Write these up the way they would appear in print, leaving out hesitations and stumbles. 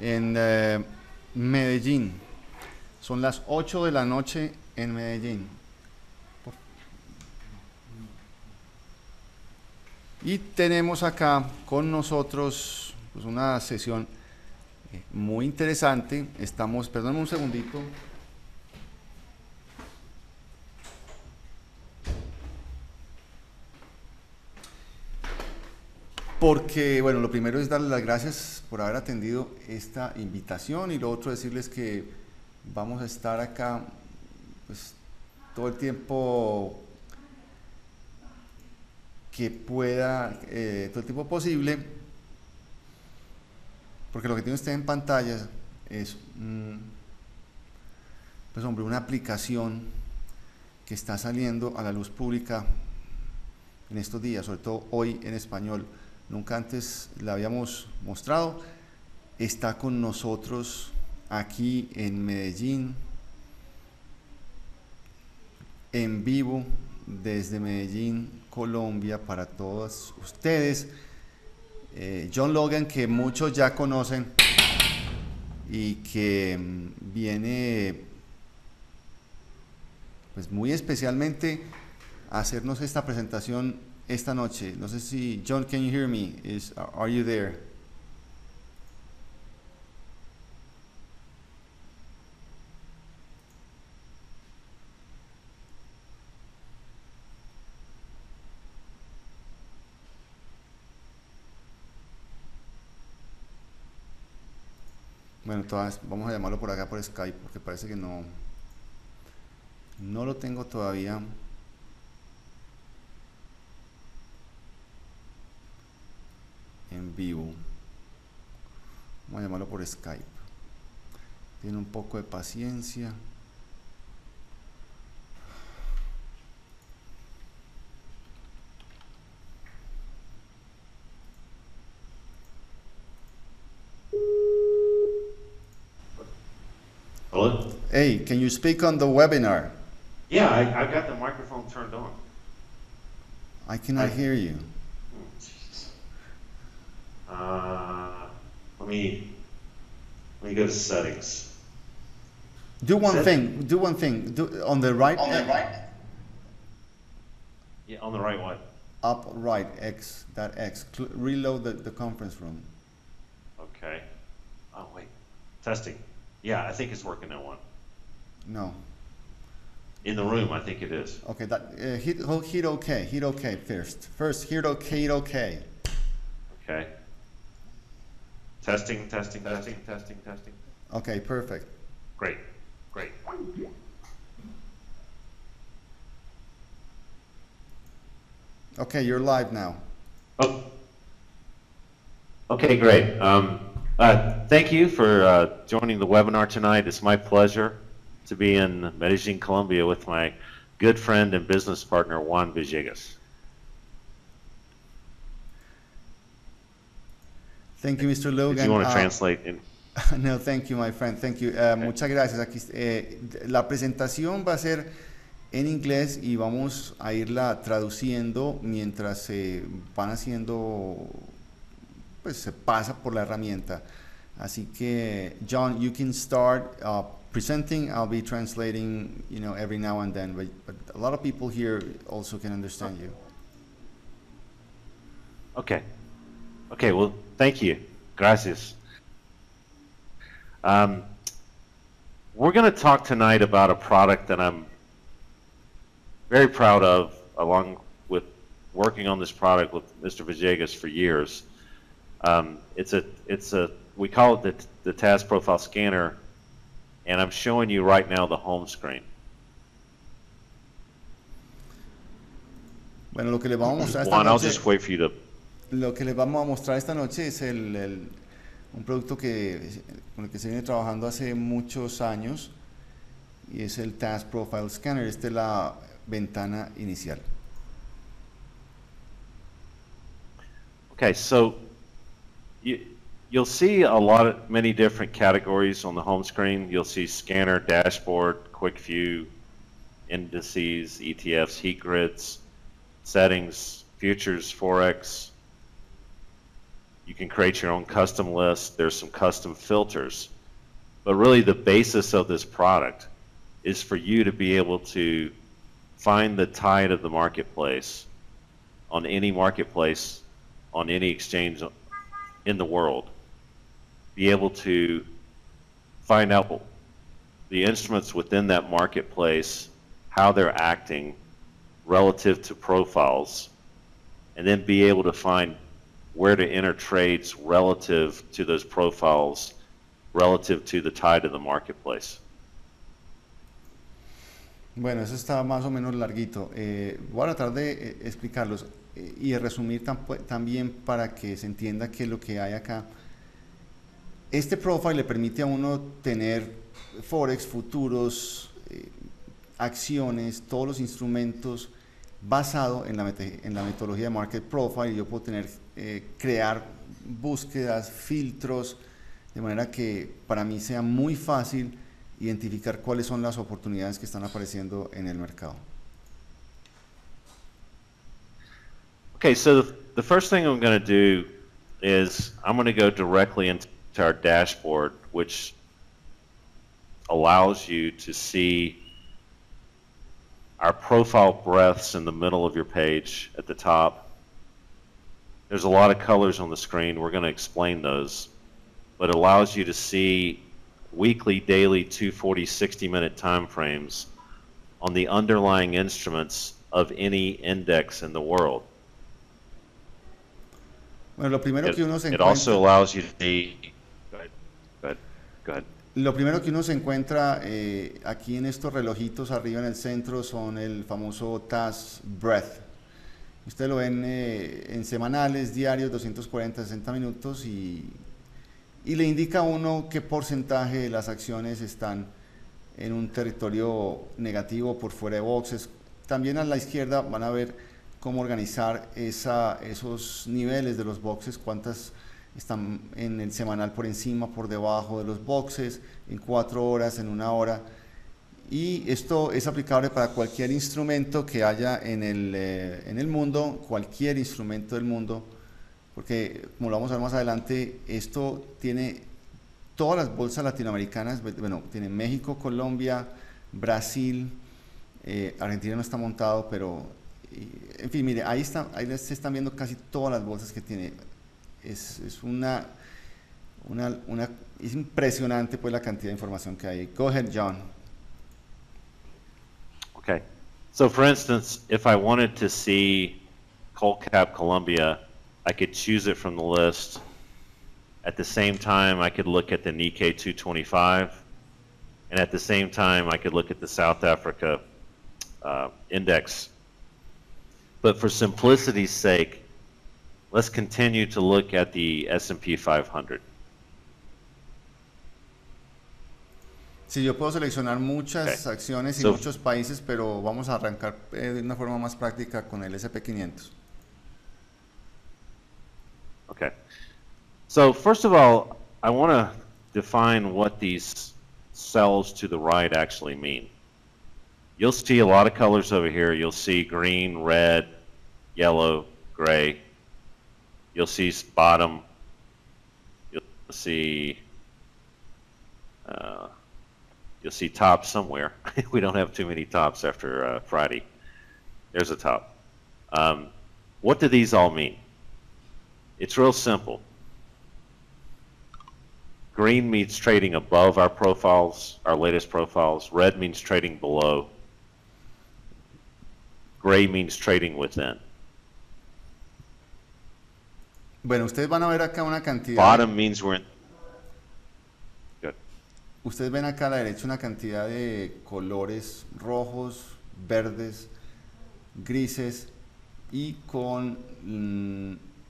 en Medellín. Son las 8 de la noche en Medellín. Y tenemos acá con nosotros pues, una sesión muy interesante. Estamos, perdóname un segundito. Porque, bueno, lo primero es darles las gracias por haber atendido esta invitación y lo otro decirles que vamos a estar acá pues, todo el tiempo que pueda, todo el tiempo posible, porque lo que tiene usted en pantalla es, pues hombre, una aplicación que está saliendo a la luz pública en estos días, sobre todo hoy en español. Nunca antes la habíamos mostrado. Está con nosotros aquí en Medellín, en vivo, desde Medellín, Colombia, para todos ustedes. John Logan, que muchos ya conocen y que viene pues muy especialmente a hacernos esta presentación esta noche. No sé si, John, can you hear me? Are you there? Bueno, todas, vamos a llamarlo por acá por Skype porque parece que no lo tengo todavía en vivo. Vamos a llamarlo por Skype. Tiene un poco de paciencia. Hello? Hey, can you speak on the webinar? Yeah, I've got the microphone turned on. I cannot hear you. Let me go to settings. Do one thing. Do one thing. Do on the right. Yeah, on the right one. Up right X. That X. Reload the conference room. Okay. Oh wait. Testing. Yeah, I think it's working now. One. No. In the room, I think it is. Okay. That hit OK. Hit OK first. First hit OK. Hit OK. Okay. Testing. Okay. Perfect. Great. Okay, you're live now. Oh. Okay, great. Thank you for joining the webinar tonight. It's my pleasure to be in Medellin, Colombia with my good friend and business partner, Juan Villegas. Thank you, Mr. Logan. Did you want to translate? No, thank you, my friend. Thank you. Okay. Muchas gracias. Aquí, la presentación va a ser en inglés y vamos a irla traduciendo mientras se van haciendo, pues se pasa por la herramienta. Así que, John, you can start presenting. I'll be translating, every now and then, but a lot of people here also can understand you. Okay. Well, thank you. Gracias. We're going to talk tonight about a product that I'm very proud of, along with working on this product with Mr. Villegas for years. We call it the TAS Profile Scanner, and I'm showing you right now the home screen. Bueno, lo que le vamos a mostrar esta Juan, I'll noche, just wait for you to. lo que les vamos a mostrar esta noche es un producto con el que se viene trabajando hace muchos años y es el TAS Profile Scanner. Esta es la ventana inicial. Okay, so you'll see many different categories on the home screen. You'll see scanner, dashboard, quick view, indices, ETFs, heat grids, settings, futures, forex. You can create your own custom list. There's some custom filters. But really the basis of this product is for you to be able to find the tide of the marketplace on any marketplace, on any exchange in the world. Be able to find out the instruments within that marketplace, how they're acting relative to profiles, and then be able to find where to enter trades relative to those profiles, relative to the tide of the marketplace. Bueno, eso está más o menos larguito. Voy a tratar de explicarlos y de resumir también para que se entienda qué es lo que hay acá. Este profile le permite a uno tener forex, futuros, acciones, todos los instrumentos basado en la metodología de Market Profile. Yo puedo crear búsquedas, filtros, de manera que para mí sea muy fácil identificar cuáles son las oportunidades que están apareciendo en el mercado. Okay, so the first thing I'm going to do is I'm going to go directly into our dashboard, which allows you to see our profile breadths in the middle of your page at the top. There's a lot of colors on the screen. We're going to explain those, but it allows you to see weekly, daily, 240, 60-minute time frames on the underlying instruments of any index in the world. Bueno, lo primero que uno se It encuentra, also allows you to see. Go ahead. lo primero que uno se encuentra aquí en estos relojitos arriba en el centro son el famoso TAS Breadth. Ustedes lo ven en semanales, diarios, 240, 60 minutos y le indica a uno qué porcentaje de las acciones están en un territorio negativo por fuera de boxes. También a la izquierda van a ver cómo organizar esos niveles de los boxes, cuántas están en el semanal por encima, por debajo de los boxes, en 4 horas, en 1 hora. Y esto es aplicable para cualquier instrumento que haya en el mundo, cualquier instrumento del mundo, porque como lo vamos a ver más adelante, esto tiene todas las bolsas latinoamericanas. Bueno, tiene México, Colombia, Brasil, Argentina no está montado, pero en fin, mire, ahí se están viendo casi todas las bolsas que tiene. Es impresionante pues la cantidad de información que hay. Go ahead, John. Okay, so for instance, if I wanted to see Colcap Colombia, I could choose it from the list. At the same time, I could look at the Nikkei 225, and at the same time, I could look at the South Africa index. But for simplicity's sake, let's continue to look at the S&P 500. Sí, yo puedo seleccionar muchas acciones y muchos países, pero vamos a arrancar de una forma más práctica con el S&P 500. Okay. So first of all, I want to define what these cells to the right actually mean. You'll see a lot of colors over here. You'll see green, red, yellow, gray. You'll see bottom. You'll see top somewhere. We don't have too many tops after Friday. There's a top. What do these all mean? It's real simple. Green means trading above our profiles, our latest profiles. Red means trading below. Gray means trading within. Bueno, ustedes van a ver acá una cantidad. Bottom means we're in. Good. Ustedes ven acá a la derecha una cantidad de colores rojos, verdes, grises y con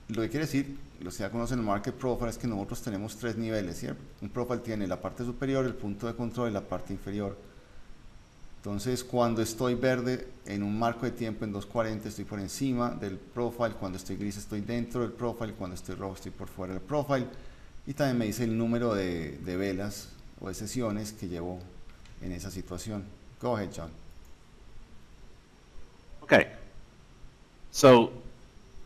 lo que quiere decir, los que ya conocen el Market Profile, es que nosotros tenemos 3 niveles, ¿cierto? Un profile tiene la parte superior, el punto de control y la parte inferior. Entonces, cuando estoy verde en un marco de tiempo en 240 estoy por encima del profile, cuando estoy gris estoy dentro del profile, cuando estoy rojo estoy por fuera del profile, y también me dice el número de velas o de sesiones que llevo en esa situación. Go ahead, John. Okay. So,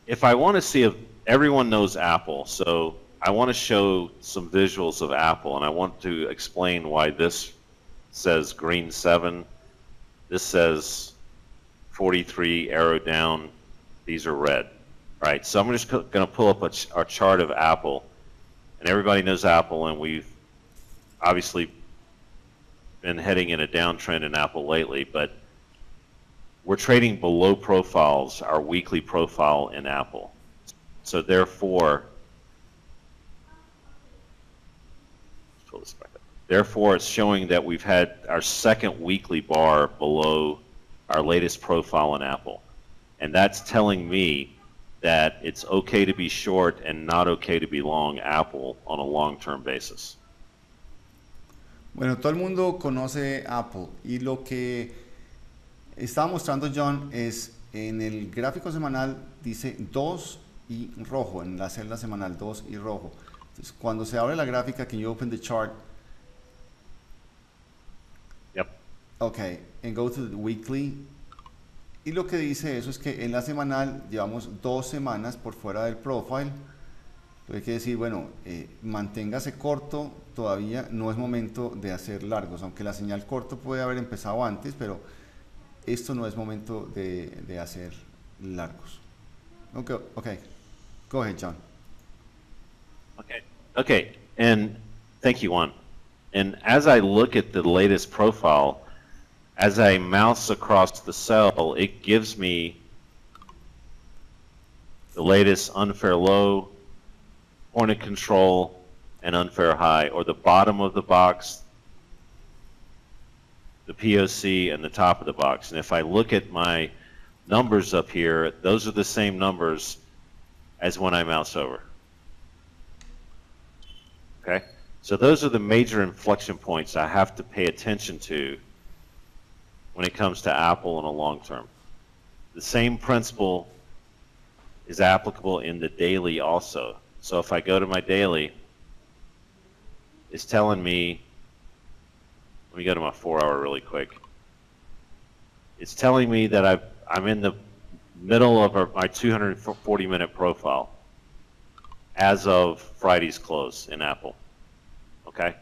if I want to see everyone knows Apple, so I want to show some visuals of Apple, and I want to explain why this says green 7, this says 43 arrow down, these are red. All right, so I'm just going to pull up our chart of Apple, and everybody knows Apple, and we've obviously been heading in a downtrend in Apple lately, but we're trading below profiles, our weekly profile in Apple. So therefore, let's pull this back up. Therefore, it's showing that we've had our second weekly bar below our latest profile in Apple. And that's telling me that it's okay to be short and not okay to be long Apple on a long-term basis. Bueno, todo el mundo conoce Apple y lo que estaba mostrando John es en el gráfico semanal dice 2 y rojo, en la celda semanal 2 y rojo. Entonces, cuando se abre la gráfica, can you open the chart? Yep. Okay, and go to the weekly. Y lo que dice eso es que en la semanal llevamos 2 semanas por fuera del profile. Entonces hay que decir, bueno, manténgase corto, todavía no es momento de hacer largos, aunque la señal corto puede haber empezado antes, pero esto no es momento de hacer largos. Okay. Go ahead, John. Okay, and thank you, Juan. And as I look at the latest profile, as I mouse across the cell, it gives me the latest unfair low, point of control, and unfair high, or the bottom of the box, the POC, and the top of the box. And if I look at my numbers up here, those are the same numbers as when I mouse over. Okay? So those are the major inflection points I have to pay attention to when it comes to Apple in a long term. The same principle is applicable in the daily also. So if I go to my daily, it's telling me, let me go to my 4-hour really quick. It's telling me that I'm in the middle of my 240-minute profile as of Friday's close in Apple. Okay?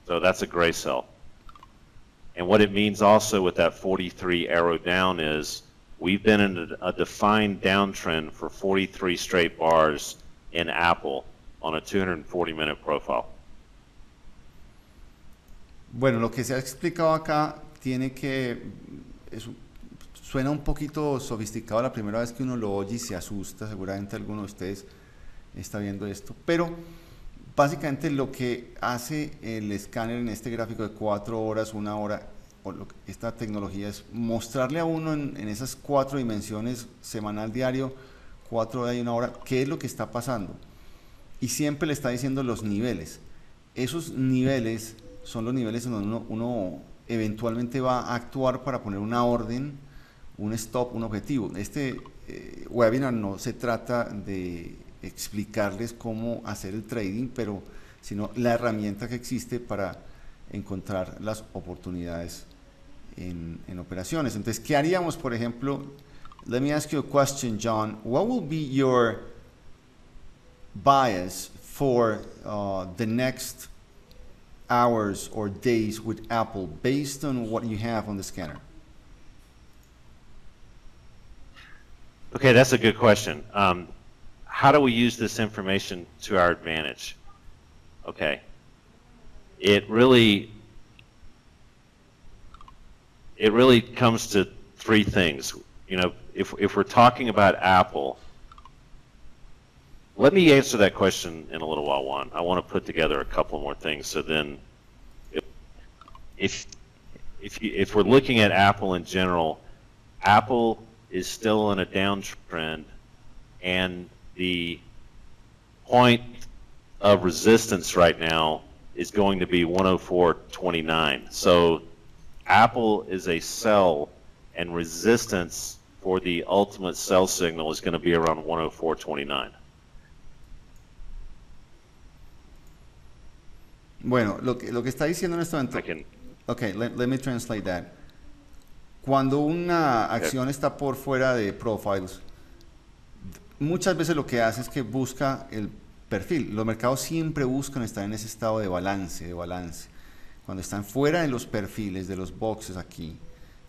So that's a gray cell. And what it means also with that 43 arrow down is we've been in a defined downtrend for 43 straight bars in Apple on a 240-minute profile. Bueno, lo que se ha explicado acá suena un poquito sofisticado la primera vez que uno lo oye y se asusta, seguramente alguno de ustedes está viendo esto, pero básicamente lo que hace el escáner en este gráfico de 4 horas, 1 hora, esta tecnología es mostrarle a uno en esas 4 dimensiones, semanal, diario, 4 horas y 1 hora, qué es lo que está pasando. Y siempre le está diciendo los niveles. Esos niveles son los niveles en donde uno eventualmente va a actuar para poner una orden, un stop, un objetivo. Este webinar no se trata de explicarles cómo hacer el trading, pero sino la herramienta que existe para encontrar las oportunidades en operaciones. Entonces, ¿qué haríamos, por ejemplo? Let me ask you a question, John. What will be your bias for the next hours or days with Apple based on what you have on the scanner? Okay, that's a good question. How do we use this information to our advantage? Okay, it really comes to 3 things. You know, if we're talking about Apple, let me answer that question in a little while, Juan. I want to put together a couple more things. So then, if we're looking at Apple in general, Apple is still in a downtrend, and the point of resistance right now is going to be 104.29. So Apple is a sell, and resistance for the ultimate sell signal is going to be around 104.29. Bueno, lo que está diciendo en este momento. Okay, let me translate that. Cuando una acción está por fuera de profiles, muchas veces lo que hace es que busca el perfil. Los mercados siempre buscan estar en ese estado de balance, de balance. Cuando están fuera de los perfiles, de los boxes aquí,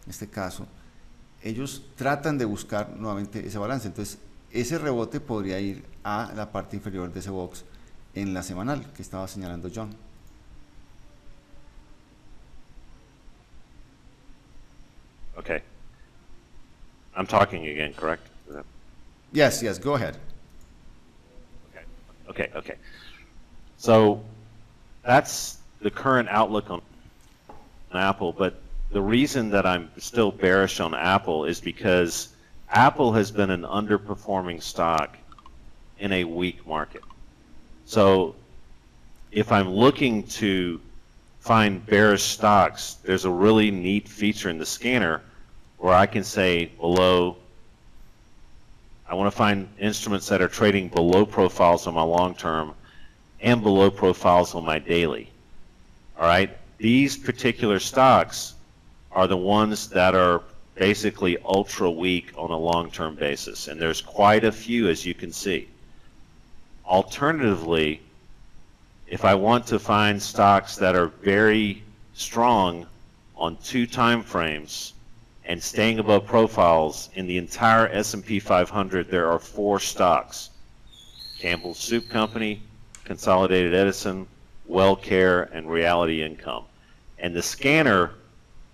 en este caso, ellos tratan de buscar nuevamente ese balance. Entonces, ese rebote podría ir a la parte inferior de ese box en la semanal que estaba señalando John. Okay. I'm talking again, correct? Yes, yes, go ahead. Okay. So that's the current outlook on Apple, but the reason that I'm still bearish on Apple is because Apple has been an underperforming stock in a weak market. So if I'm looking to find bearish stocks, there's a really neat feature in the scanner where I can say below, I want to find instruments that are trading below profiles on my long term and below profiles on my daily. All right, these particular stocks are the ones that are basically ultra weak on a long-term basis, and there's quite a few, as you can see. Alternatively, if I want to find stocks that are very strong on 2 time frames and staying above profiles, in the entire S&P 500 there are 4 stocks: Campbell's Soup Company, Consolidated Edison, WellCare, and Reality Income. And the scanner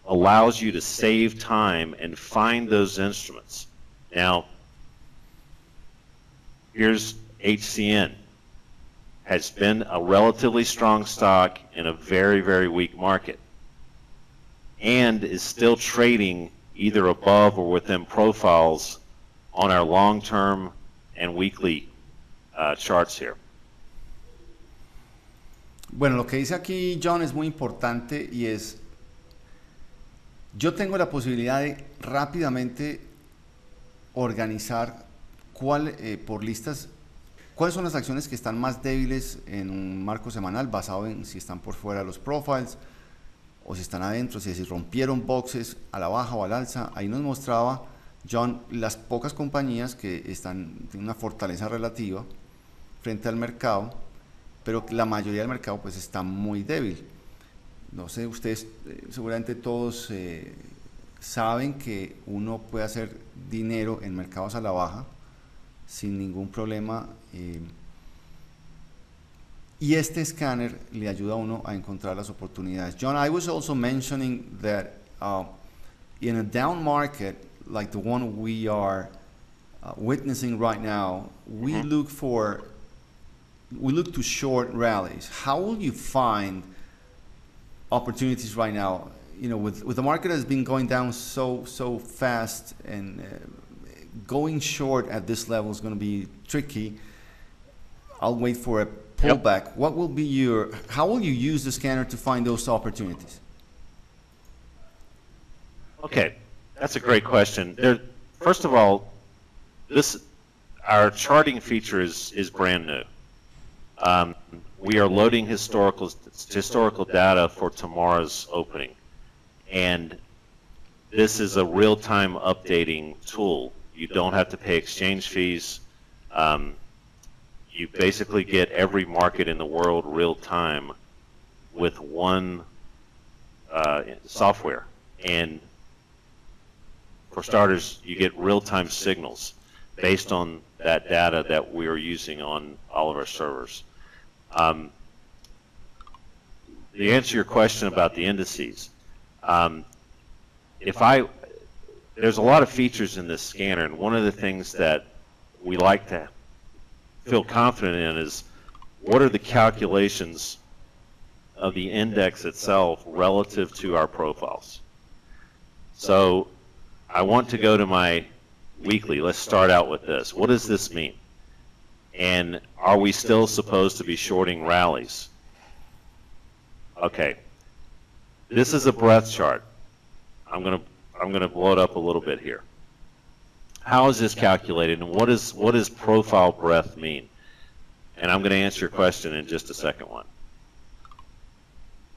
allows you to save time and find those instruments. Now, here's HCN. Has been a relatively strong stock in a very, very weak market, and is still trading either above or within profiles on our long-term and weekly charts here. Bueno, lo que dice aquí John es muy importante y es, yo tengo la posibilidad de rápidamente organizar por listas cuáles son las acciones que están más débiles en un marco semanal basado en si están por fuera de los profiles o si están adentro, si rompieron boxes a la baja o al alza. Ahí nos mostraba John las pocas compañías que tienen una fortaleza relativa frente al mercado, pero la mayoría del mercado pues está muy débil. No sé, ustedes seguramente todos saben que uno puede hacer dinero en mercados a la baja sin ningún problema, y este escáner le ayuda a uno a encontrar las oportunidades. John, I was also mentioning that in a down market like the one we are witnessing right now, we look to short rallies. How will you find opportunities right now? You know, with the market has been going down so fast, and going short at this level is going to be tricky. I'll wait for a pullback. Yep. What will be how will you use the scanner to find those opportunities? Okay, that's a great question. First of all, our charting feature is brand new. We are loading historical data for tomorrow's opening, and this is a real-time updating tool. You don't have to pay exchange fees. You basically get every market in the world real-time with one software. And for starters, you get real-time signals based on that data that we are using on all of our servers. To answer your question about the indices, there's a lot of features in this scanner, and one of the things that we like to feel confident in is what are the calculations of the index itself relative to our profiles. So I want to go to my weekly. Let's start out with this. What does this mean? And are we still supposed to be shorting rallies? Okay. This is a breadth chart. I'm going to blow it up a little bit here. How is this calculated, and what does profile breadth mean? And I'm going to answer your question in just a second one.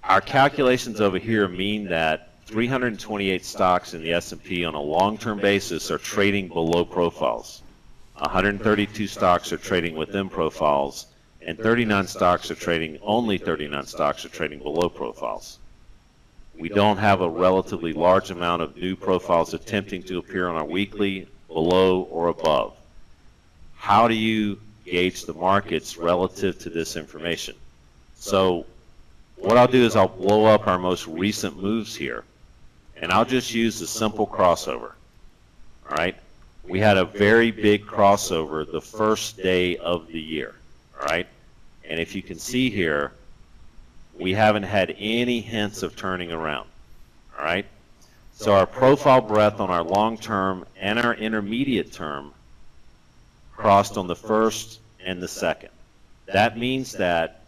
Our calculations over here mean that 328 stocks in the S&P on a long-term basis are trading below profiles. 132 stocks are trading within profiles, and 39 stocks are trading, only 39 stocks are trading below profiles. We don't have a relatively large amount of new profiles attempting to appear on our weekly, below or above. How do you gauge the markets relative to this information? So what I'll do is I'll blow up our most recent moves here, and I'll just use the simple crossover. All right, we had a very big crossover the first day of the year. All right, and if you can see here, we haven't had any hints of turning around. All right, so our profile breadth on our long term and our intermediate term crossed on the first and the second. That means that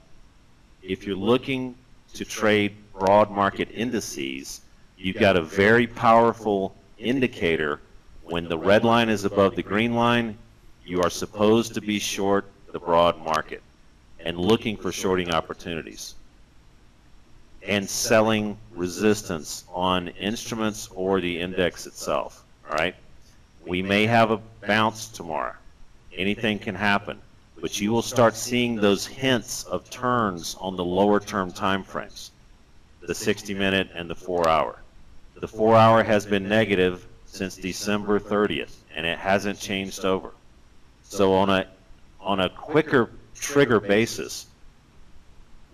if you're looking to trade broad market indices, you've got a very powerful indicator. When the red line is above the green line, you are supposed to be short the broad market and looking for shorting opportunities and selling resistance on instruments or the index itself. All right, we may have a bounce tomorrow. Anything can happen, but you will start seeing those hints of turns on the lower term time frames, the 60-minute and the 4-hour. The 4-hour has been negative since December 30th, and it hasn't changed over. So on a quicker trigger basis,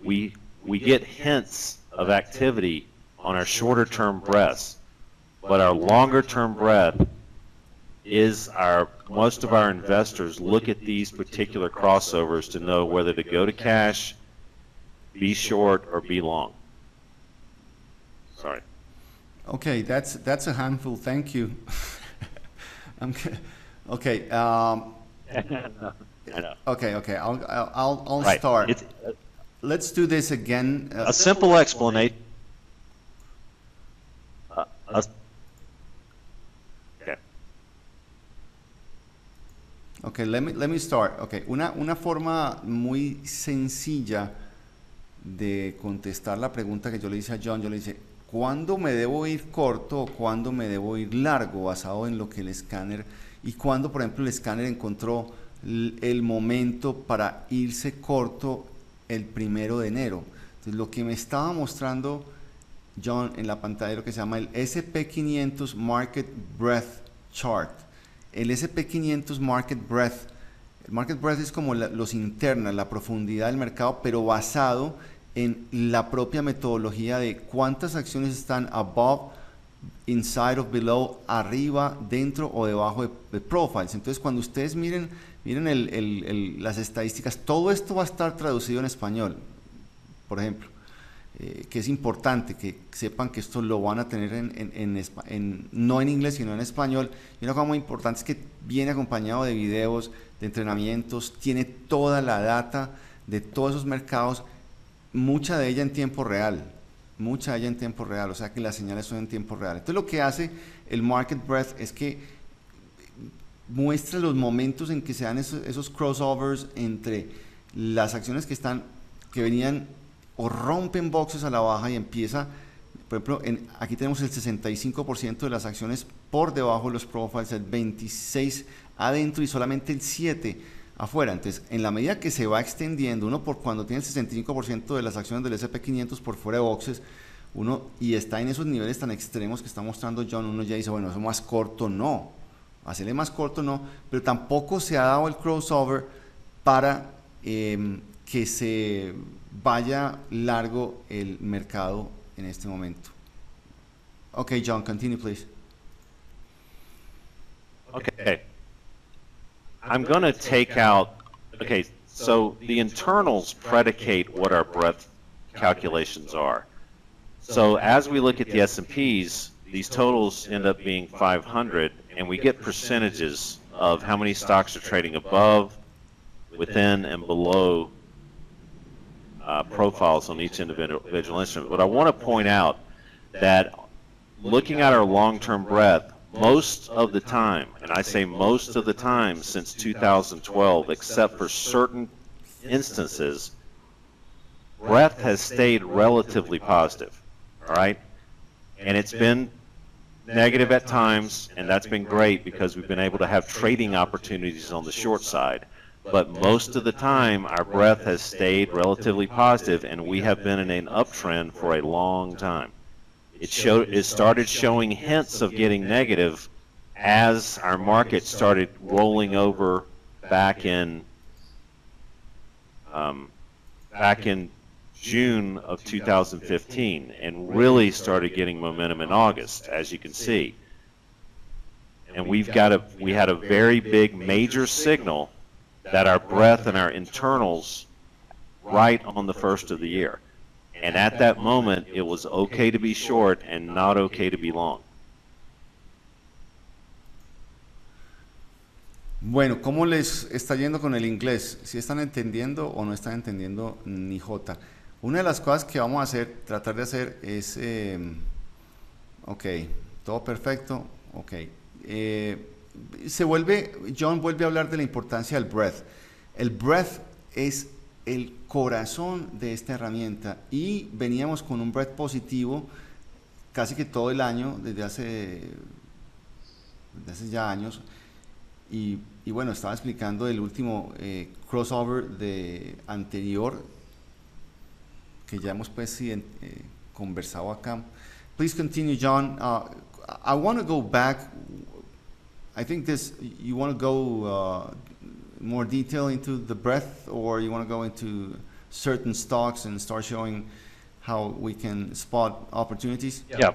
we get hints of activity on our shorter term breadths, but our longer term breadth is most of our investors look at these particular crossovers to know whether to go to cash, be short, or be long. Sorry. Okay, that's a handful. Thank you. Okay. I know. Okay. I'll Right. start. Let's do this again. A simple explanation. Okay. Okay, let me start. Okay, una forma muy sencilla de contestar la pregunta que yo le hice a John, yo le hice, ¿cuándo me debo ir corto o cuándo me debo ir largo? Basado en lo que el escáner, y cuándo, por ejemplo, el escáner encontró el momento para irse corto el 1 de enero. Entonces, lo que me estaba mostrando John en la pantalla, lo que se llama el SP500 Market Breadth Chart. El SP500 Market Breadth, el Market Breadth es como los internas, la profundidad del mercado, pero basado en la propia metodología de cuántas acciones están above, inside of, below, arriba, dentro o debajo de profiles. Entonces, cuando ustedes miren las estadísticas, todo esto va a estar traducido en español, por ejemplo, que es importante que sepan que esto lo van a tener no en inglés, sino en español. Y una cosa muy importante es que viene acompañado de videos, de entrenamientos, tiene toda la data de todos esos mercados, mucha de ella en tiempo real, o sea que las señales son en tiempo real. Entonces lo que hace el Market Breadth es que muestra los momentos en que se dan esos crossovers entre las acciones que venían o rompen boxes a la baja y empieza, por ejemplo, aquí tenemos el 65% de las acciones por debajo de los profiles, el 26% adentro y solamente el 7% afuera. Entonces, en la medida que se va extendiendo, cuando tiene el 65% de las acciones del SP500 por fuera de boxes, y está en esos niveles tan extremos que está mostrando John, uno ya dice, bueno, eso más corto no, hacerle más corto no, pero tampoco se ha dado el crossover para que se vaya largo el mercado en este momento. Okay, John, continue, please. Okay. I'm going to take out, okay, so the internals predicate what our breadth calculations are. So as we look at the S&Ps, these totals end up being 500, and we get percentages of how many stocks are trading above, within, and below profiles on each individual instrument. But I want to point out that looking at our long-term breadth, most of the time, and I say most of the time since 2012, except for certain instances, breadth has stayed relatively positive, all right? And it's been negative at times, and that's been great because we've been able to have trading opportunities on the short side. But most of the time, our breadth has stayed relatively positive, and we have been in an uptrend for a long time. It started showing hints of getting negative as our market started rolling over back in June of 2015, and really started getting momentum in August, as you can see. And we had a very big major signal that our breadth and our internals right on the first of the year. And at that moment, it was okay to be short and not okay to be long. Bueno, ¿cómo les está yendo con el inglés? ¿Si están entendiendo o no están entendiendo ni jota? Una de las cosas que vamos a hacer, tratar de hacer es, ok, todo perfecto, ok. John vuelve a hablar de la importancia del breadth. El breadth es el corazón de esta herramienta y veníamos con un breadth positivo casi que todo el año, desde hace ya años. Y bueno, estaba explicando el último crossover de anterior que ya hemos pues conversado acá. Please continue, John. I want to go back. I think you want to go more detail into the breadth, or you want to go into certain stocks and start showing how we can spot opportunities? Yeah.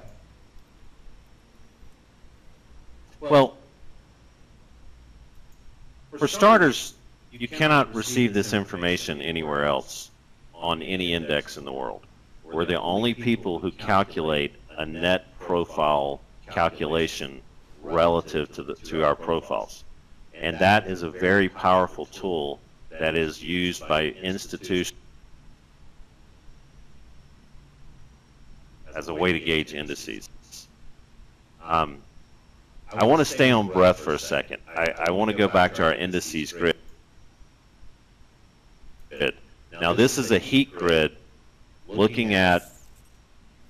Well, for starters, you cannot receive this information anywhere else on any index in the world. We're the only people who calculate a net profile calculation relative to our profiles. And that is a very powerful tool that is used by institutions as a way to gauge indices. I want to stay on breadth for a second. I want to go back to our indices grid. Now this is a heat grid looking at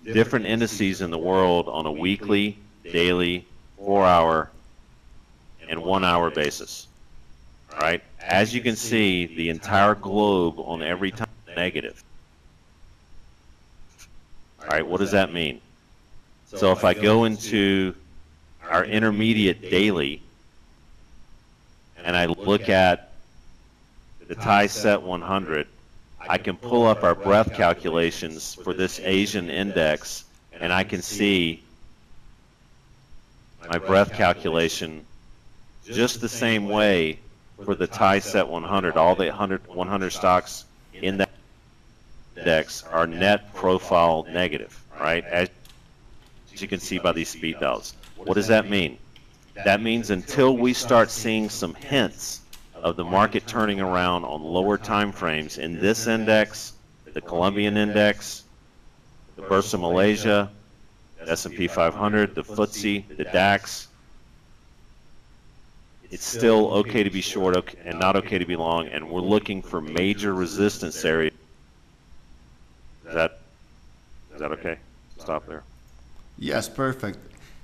different indices in the world on a weekly, daily, 4-hour, and 1-hour basis. All right? As you can see, the entire globe on every time is negative. All right, what does that mean? So if I go into our intermediate daily and I look at the TAS set 100, I can pull up our breadth calculations for this Asian index, and I can see my breadth calculation just the same way for the TAS set 100. All the 100 stocks in that index are net profile negative, right? As you can see by these speed dials. What does that mean? That means until we start seeing some hints of the market turning around on lower time frames in this index, the Colombian index, the Bursa Malaysia, the S&P 500, the FTSE, the DAX, it's still okay to be short and not okay to be long, and we're looking for major resistance areas. Is that okay? Stop there. Yes, perfect.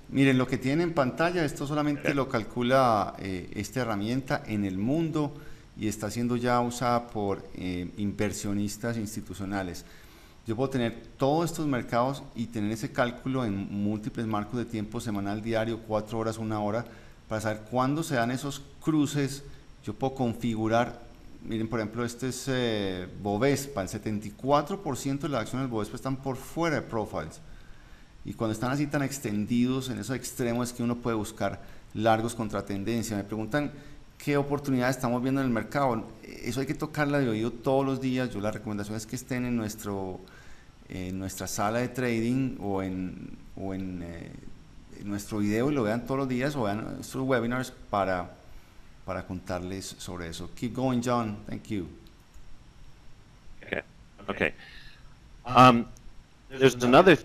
Miren, lo que tienen en pantalla, esto solamente lo calcula esta herramienta en el mundo y está siendo ya usada por inversionistas institucionales. Yo puedo tener todos estos mercados y tener ese cálculo en múltiples marcos de tiempo, semanal, diario, 4 horas, 1 hora, para saber cuándo se dan esos cruces. Yo puedo configurar, miren, por ejemplo, este es Bovespa, el 74% de las acciones del Bovespa están por fuera de profiles. Y cuando están así tan extendidos en esos extremos es que uno puede buscar largos contra tendencia. Me preguntan qué oportunidades estamos viendo en el mercado. Eso hay que tocarla de oído todos los días. Yo la recomendación es que estén en nuestra sala de trading o en nuestro video y lo vean todos los días, o vean nuestros webinars para contarles sobre eso. Keep going, John. Thank you. Okay. There's another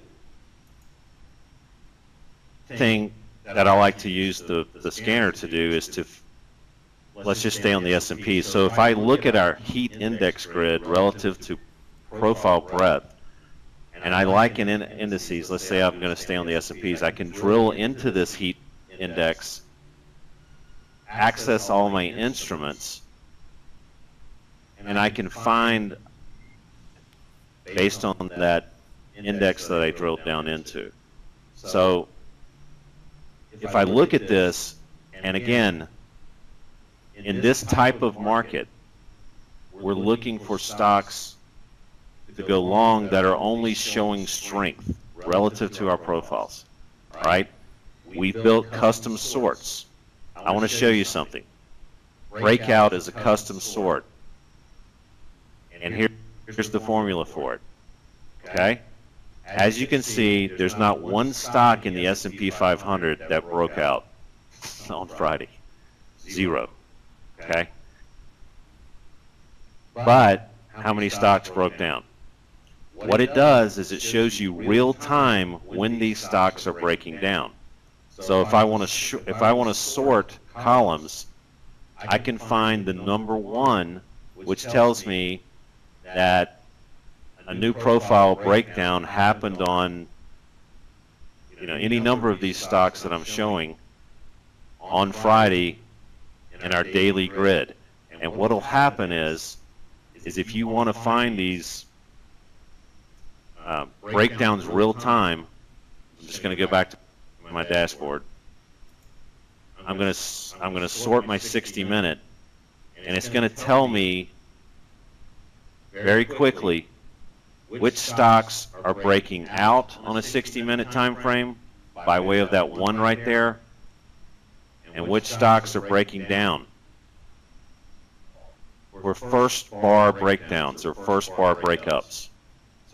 thing that I like to use the scanner to do is to, let's just stay on the S&P. So if I look at our heat index grid relative to profile breadth, and I like indices, let's say I'm going to stay on the S&Ps, I can drill into this heat index, access all my instruments, and I can find, based on that index that I drilled down into. So if I look at this, and again, in this type of market, we're looking for stocks to go long that are only showing strength relative to our profiles, right? We built custom sorts. I want to show you something. Breakout is a custom sort, and here's the formula for it, okay? As you can see, there's not one stock in the S&P 500 that broke out on Friday. Zero, okay? But how many stocks broke down? What it does is it shows you real time when these stocks are breaking down. So if I want to sort columns, I can find the number one, which tells me that a new profile breakdown happened on, any number of these stocks that I'm showing on Friday in our daily grid. And what will happen is if you want to find these breakdowns real time, I'm just going to go back to my dashboard. I'm going to sort my 60-minute, and it's going to tell me very quickly which stocks are breaking out on a 60-minute time frame by way of that one right there, and which stocks are breaking down. We're first bar breakdowns or first bar breakups.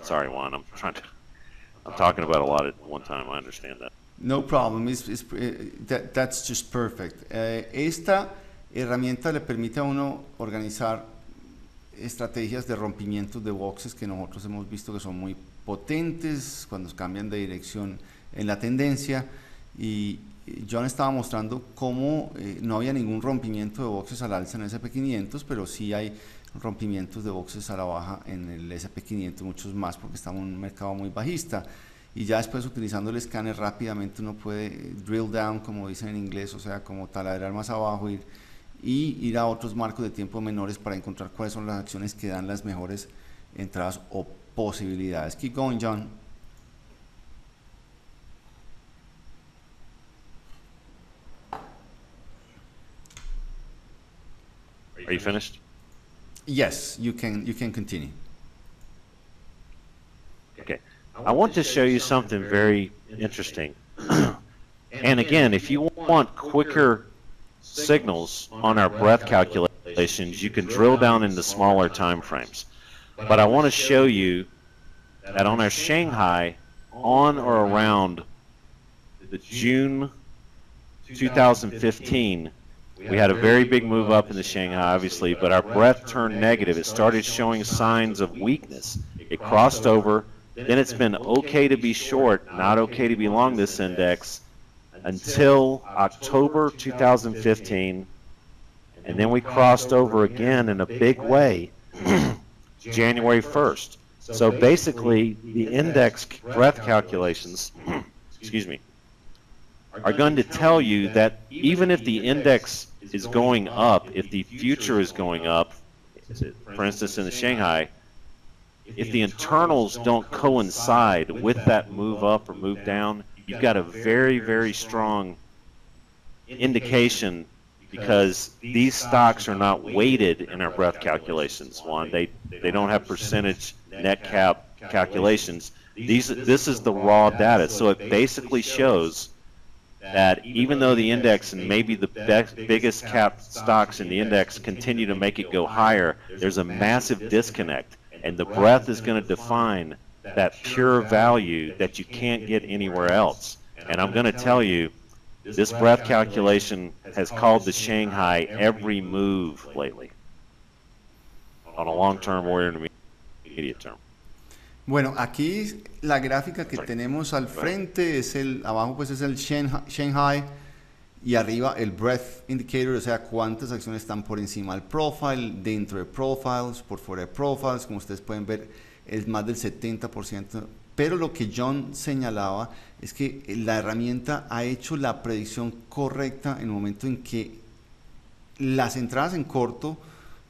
Sorry, Juan, I'm talking about a lot at one time. I understand that. No problem. That's just perfect. Esta herramienta le permite a uno organizar estrategias de rompimientos de boxes que nosotros hemos visto que son muy potentes cuando cambian de dirección en la tendencia, y John estaba mostrando cómo no había ningún rompimiento de boxes al alza en el SP500, pero sí hay rompimientos de boxes a la baja en el SP500, muchos más porque estamos en un mercado muy bajista. Y ya después, utilizando el escáner, rápidamente uno puede drill down, como dicen en inglés, o sea, como taladrar más abajo, ir a otros marcos de tiempo menores para encontrar cuáles son las acciones que dan las mejores entradas o posibilidades. Keep going, John. Are you finished? Yes, you can continue. Okay. I want to show you something very interesting. And again, if you want quicker signals on our breadth calculations, you can drill down into smaller time frames. But I want to show you that on our Shanghai, on or around the June 2015, we had a very big move up in the Shanghai, obviously, but our breadth turned negative. It started showing signs of weakness. It crossed over. Then it's been okay to be short, not okay to be long this index until October 2015, and then we crossed over again in a big way January 1st. So basically, the index breadth calculations, excuse me, are going to tell you that even if the index is going up, if the future is going up, for instance in the Shanghai, if the internals don't coincide with that move up or move down, you've got a very, very strong indication, because these stocks are not weighted in our breadth calculations, Juan. They don't have percentage net cap calculations. This is the raw data. So it basically shows that even though the index and maybe the biggest cap stocks in the index continue to make it go higher, there's a massive disconnect. And the breadth is going to define that pure value that you can't get anywhere else. And I'm going to tell you, this breadth calculation has called the Shanghai every move lately, on a long-term or intermediate term. Bueno, aquí la gráfica que tenemos al frente es abajo pues es el Shanghai, y arriba el breadth indicator, o sea, cuántas acciones están por encima del profile, dentro de profiles, por fuera de profiles. Como ustedes pueden ver, es más del 70%. Pero lo que John señalaba es que la herramienta ha hecho la predicción correcta en el momento en que las entradas en corto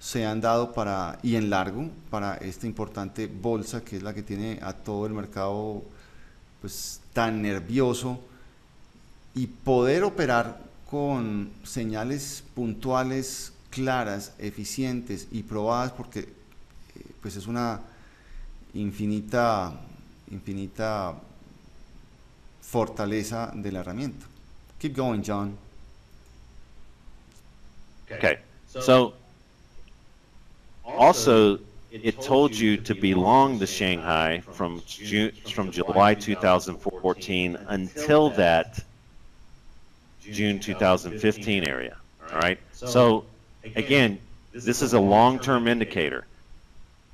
se han dado para, y en largo, para esta importante bolsa que es la que tiene a todo el mercado pues tan nervioso, y poder operar con señales puntuales, claras, eficientes y probadas, porque pues es una infinita fortaleza de la herramienta. Keep going, John. Okay, so also it told you to be long the Shanghai from July 2014 until that June 2015 area. All right. So again, this is a long-term indicator.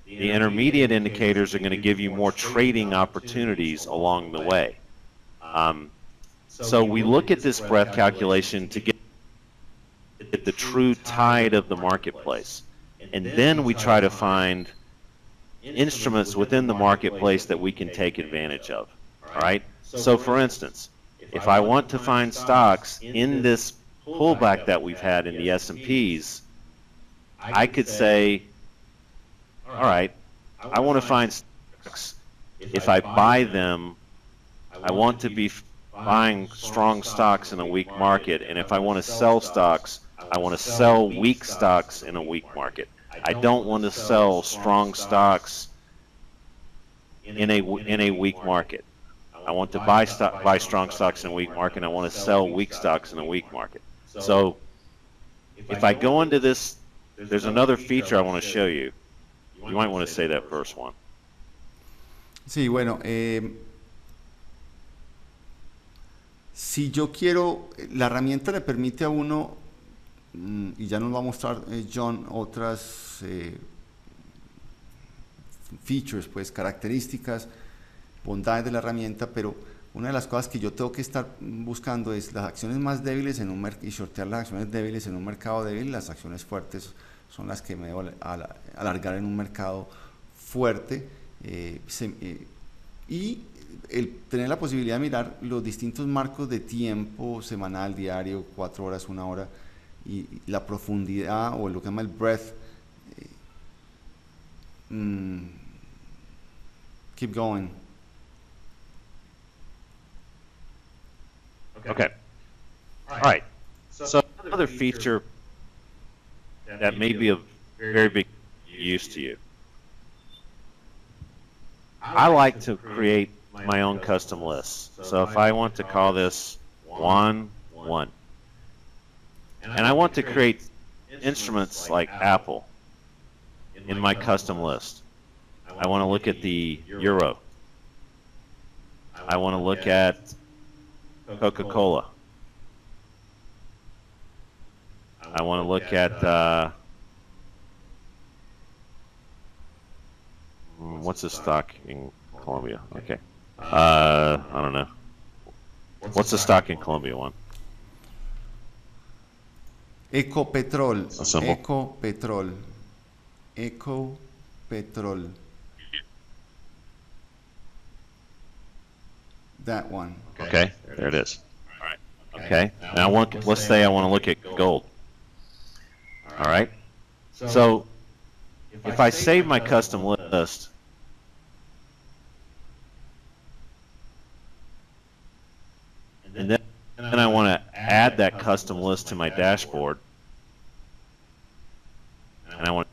The intermediate indicators are going to give you more trading opportunities along the way. So we look at this breadth calculation to get the true tide of the marketplace. And then we try to find instruments within the marketplace that we can take advantage of. All right. So for instance, if I want to find stocks in this pullback that we've had in the S&Ps, I could say, all right, I want to find stocks. If I buy them, I want to be buying strong stocks in a weak market. And if I want to sell stocks, I want to sell weak stocks in a weak market. I don't want to sell strong stocks in a weak market. I want to buy strong stocks in a weak market, and I want to sell weak stocks in a weak market. So if I go into this, there's another feature I want to show you. You might want to say that first one. Sí, bueno, si yo quiero, la herramienta le permite a uno, y ya nos va a mostrar John otras features, pues características, bondades de la herramienta, pero una de las cosas que yo tengo que estar buscando es las acciones más débiles en un mercado y shortear las acciones débiles en un mercado débil. Las acciones fuertes son las que me debo alargar en un mercado fuerte, y el tener la posibilidad de mirar los distintos marcos de tiempo, semanal, diario, 4 horas, 1 hora, y la profundidad o lo que llama el breadth. Keep going. Okay. All right. So another feature that may be of very big use to you. I like to create my own custom lists. So if I want to call this Juan 1, and I want to create instruments like Apple in my custom list. I want to look at the euro. I want to look at Coca-Cola. I want to look at what's the stock in Colombia? Okay. I don't know. What's the stock in Colombia one? Ecopetrol. Ecopetrol. Ecopetrol. That one. Okay, there it is. All right. Okay. Now let's say I want to look at gold. All right. So if I save my custom list, and then I want to add that custom list to my dashboard, and I want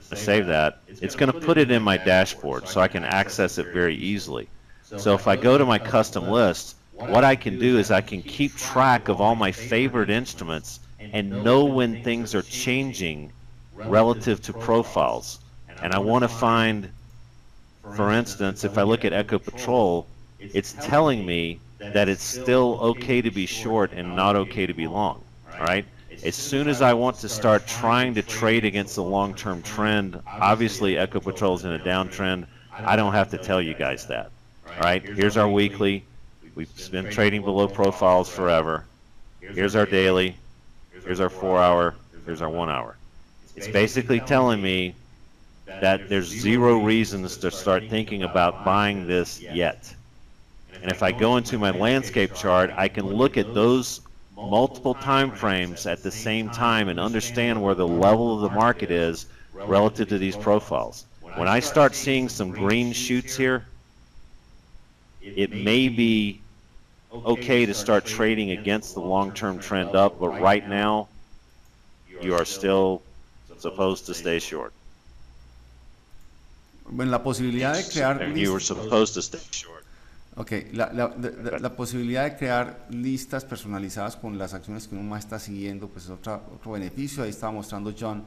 to save that, it's going to put it in my dashboard so I can access it very easily. So if I go to my custom list, what I can do is I can keep track of all my favorite instruments and know when things are changing relative to profiles. And I want to find, for instance, if I look at Ecopetrol, it's telling me that it's still okay to be short and not okay to be long. All right. As soon as I want to start trying to trade against the long-term trend, obviously Ecopetrol is in a downtrend. I don't have to tell you guys that. All right, here's our weekly. We've been trading below profiles forever. here's our daily, here's our 4 hour, here's our 1 hour. It's basically telling me that there's zero reasons to start thinking about buying this yet. And if I go into my landscape chart, I can look at those multiple time frames at the same time and understand where the level of the market is relative to these profiles. When I start seeing some green shoots here, it may be okay to start trading against the long-term trend up, but right now you are still supposed to stay short. Bueno, la posibilidad de crear And you were supposed to stay short. Okay, la posibilidad de crear listas personalizadas con las acciones que uno más está siguiendo, pues es otro beneficio. Ahí estaba mostrando John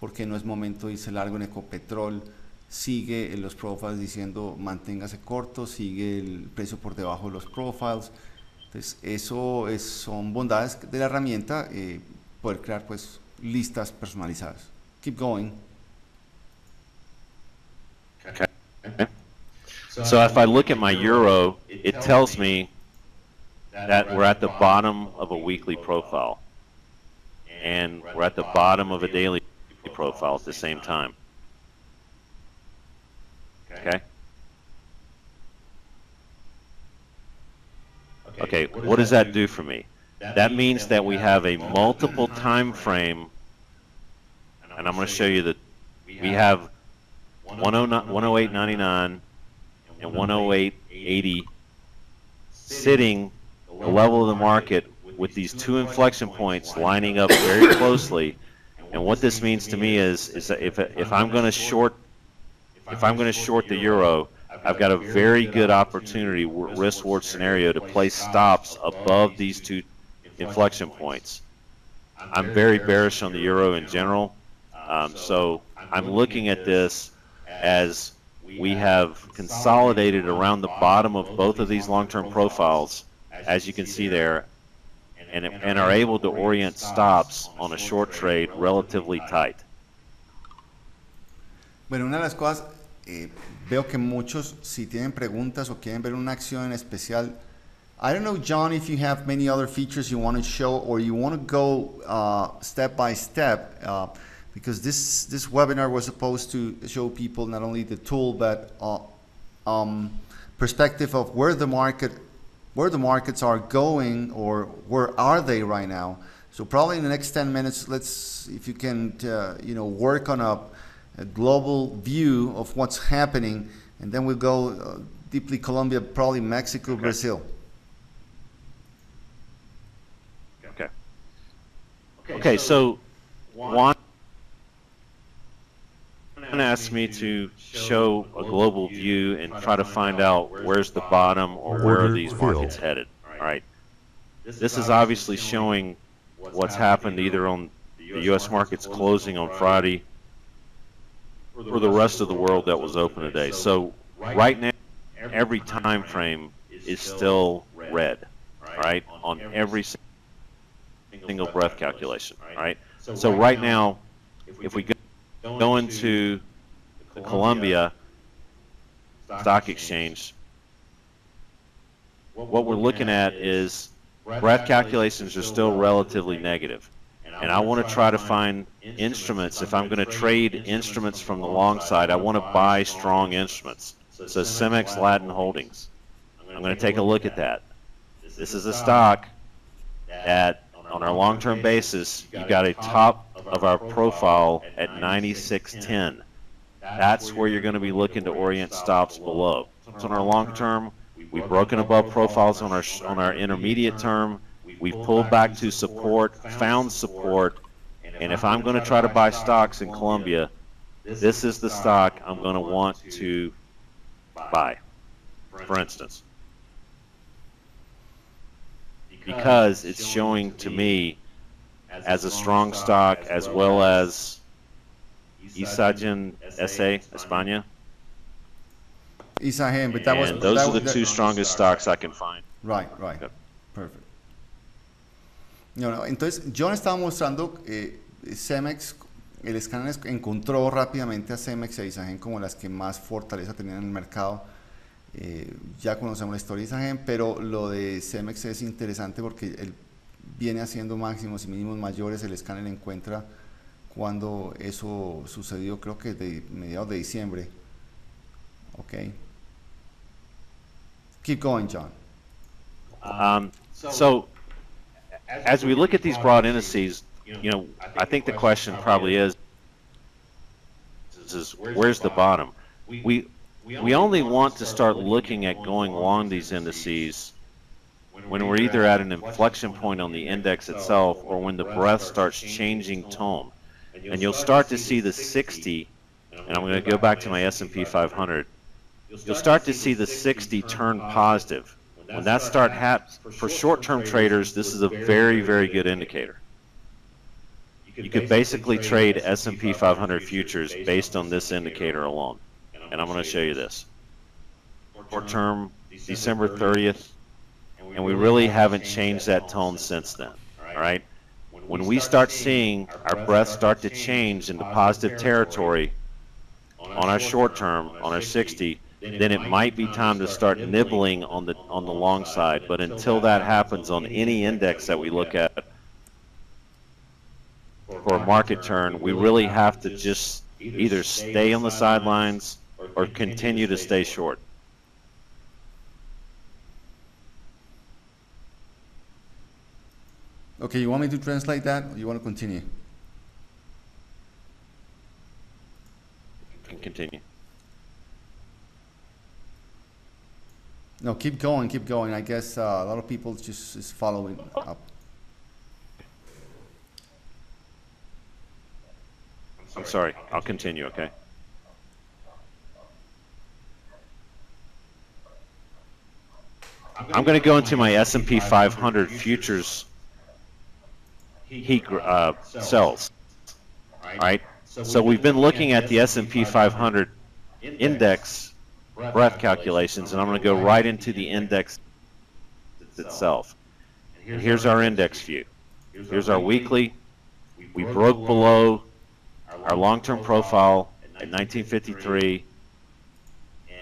por qué no es momento de irse largo en Ecopetrol. Sigue los profiles diciendo manténgase corto, sigue el precio por debajo de los profiles. Entonces eso son bondades de la herramienta, poder crear pues listas personalizadas. Keep going. Okay. So if I look at my euro, it tells me that we're at the bottom of a weekly profile and we're at the bottom of a daily profile at the same time. Okay? Okay, what does that do for me? That means that we have a multiple time frame, and I'm going to show you that we have 108.99 and 108.80 sitting the level of the market with these two inflection points lining up very closely. And what this means to me is that if I'm going to short the euro, I've got a very good opportunity, risk reward scenario, to place stops above these two inflection points. I'm very bearish on the euro in general, so I'm looking at this as we have consolidated around the bottom of both of these long-term profiles, as you can see there, and are able to orient stops on a short trade relatively tight. Bueno, una de las cosas, veo que muchos, si tienen preguntas o quieren ver una acción en especial, I don't know, John, if you have many other features you want to show or you want to go step by step, because this webinar was supposed to show people not only the tool but perspective of where the markets are going or where are they right now. So probably in the next 10 minutes, if you can work on a global view of what's happening, and then we'll go deeply Colombia, probably Mexico, okay. Brazil. Okay, so Juan asked me to show a global view and try to find out where's the bottom or where are these markets headed. All right. This is obviously showing what's happened either on the U.S. markets closing on Friday or the rest of the world that was open today. So right now, every time frame is still red, all right, on every single breath calculation, all right? So right now, if we go into the Colombia Stock Exchange, what we're looking at is breath calculations are still relatively negative. And I want to try to find instruments. If I'm going to trade instruments from the long side, I want to buy strong instruments. So Cemex Latin Holdings. I'm going to take a look at that. This is a stock that, on our long-term basis, you got a top of our profile at 96.10. That's where you're going to be looking to orient stops below. So on our long-term, we've broken above profiles on our intermediate term. We've pulled back to support, found support, and if I'm going to try to buy stocks in Colombia, this is the stock I'm going to want to buy, for instance, because it's showing to me as a strong stock, as well as Isagen SA, España. Isagen, but that was... And those are the two strongest stocks I can find. Right. Yep. Perfect. No, entonces, John estaba mostrando Cemex, el escáner encontró rápidamente a Cemex e Isagen como las que más fortaleza tenían en el mercado. Ya conocemos la historia de Isagen, pero lo de Cemex es interesante porque viene haciendo máximos y mínimos mayores. El escáner encuentra cuando eso sucedió, creo que de mediados de diciembre. Ok. Keep going, John. So as we look at these broad indices, I think the question probably is where's the bottom? We only want to start looking at going long these indices when we're either at an inflection point on the index itself or when the breadth starts changing tone. And you'll start to see the 60, and I'm going to go back to my S&P 500. You'll start to see the 60 turn positive. When that starts happening, for short-term traders, this is a very, very good indicator. You could basically trade S&P 500 futures based on this indicator alone. And I'm going to show you this. Short-term, December 30th, and we really haven't changed that tone since then. All right? When we start seeing our breadth start to change into positive territory on our short-term, on our 60, then it might be time to start nibbling on the long side. But until that happens on any index that we look at for a market turn, we really have to just either stay on the sidelines or continue to stay short. Okay, you want me to translate that, or you want to continue? You can continue. No, keep going, keep going. I guess a lot of people just is following up. I'm sorry, I'll continue, okay? I'm going to go into my S&P 500 futures cells, all right? So we've been looking at the S&P 500 index breadth calculations, and I'm going to go right into the index itself. And here's our index view. Here's our weekly. We broke below our long-term profile at 1953,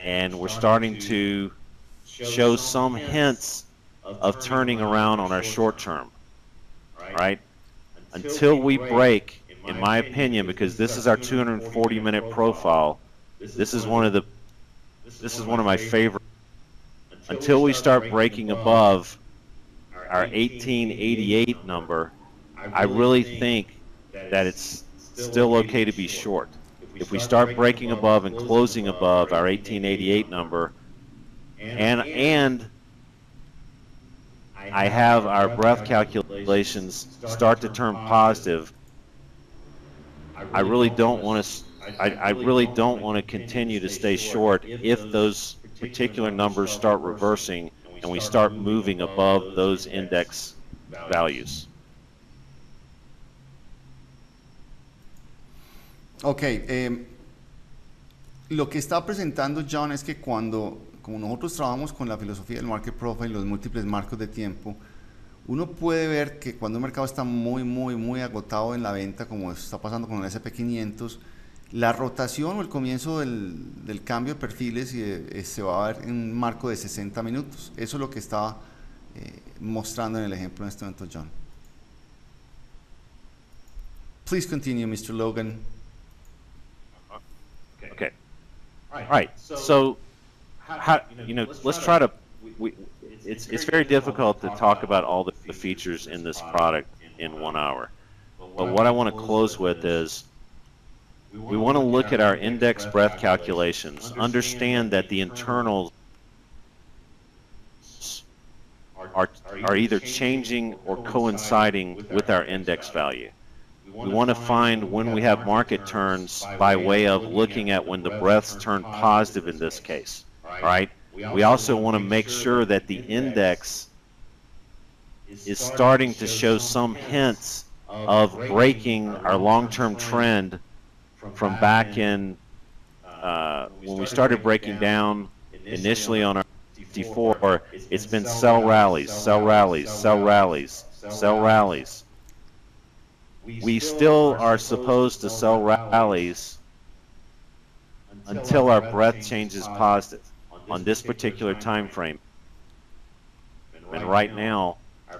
and we're starting to show some hints of turning around on our short-term, right? Until we break, in my opinion, because this is our 240-minute profile, this is one of my favorite. Until we start breaking above our 1888 number, I really think that it's still okay to be short. If we start breaking above and closing above our 1888 number, and I have our breadth calculations start to turn positive, I really don't want to continue to stay short if those particular numbers start reversing and we start moving above those index values. Ok, lo que está presentando John es que como nosotros trabajamos con la filosofía del market profile, los múltiples marcos de tiempo, uno puede ver que cuando un mercado está muy agotado en la venta, como está pasando con el S&P 500, la rotación o el comienzo del cambio de perfiles se va a ver en un marco de 60 minutos. Eso es lo que estaba mostrando en el ejemplo en este momento John. Please continue, Mr. Logan. Okay. All right. So, let's try to. It's very difficult to talk about all the features in this product in 1 hour. But what I want to close with is we want to look at our index breadth calculations. Understand that the internals are either changing or coinciding with our index value. We want to find when we have market turns by way of looking at when the breadths turn positive in this case, right? We also want to make sure that the index is starting to show some hints of breaking our long-term trend from back in when we started breaking down initially on our 54. It's been sell rallies, sell rallies, sell rallies, sell rallies. We still are supposed to sell rallies until our breadth changes positive on this particular time frame. And right now,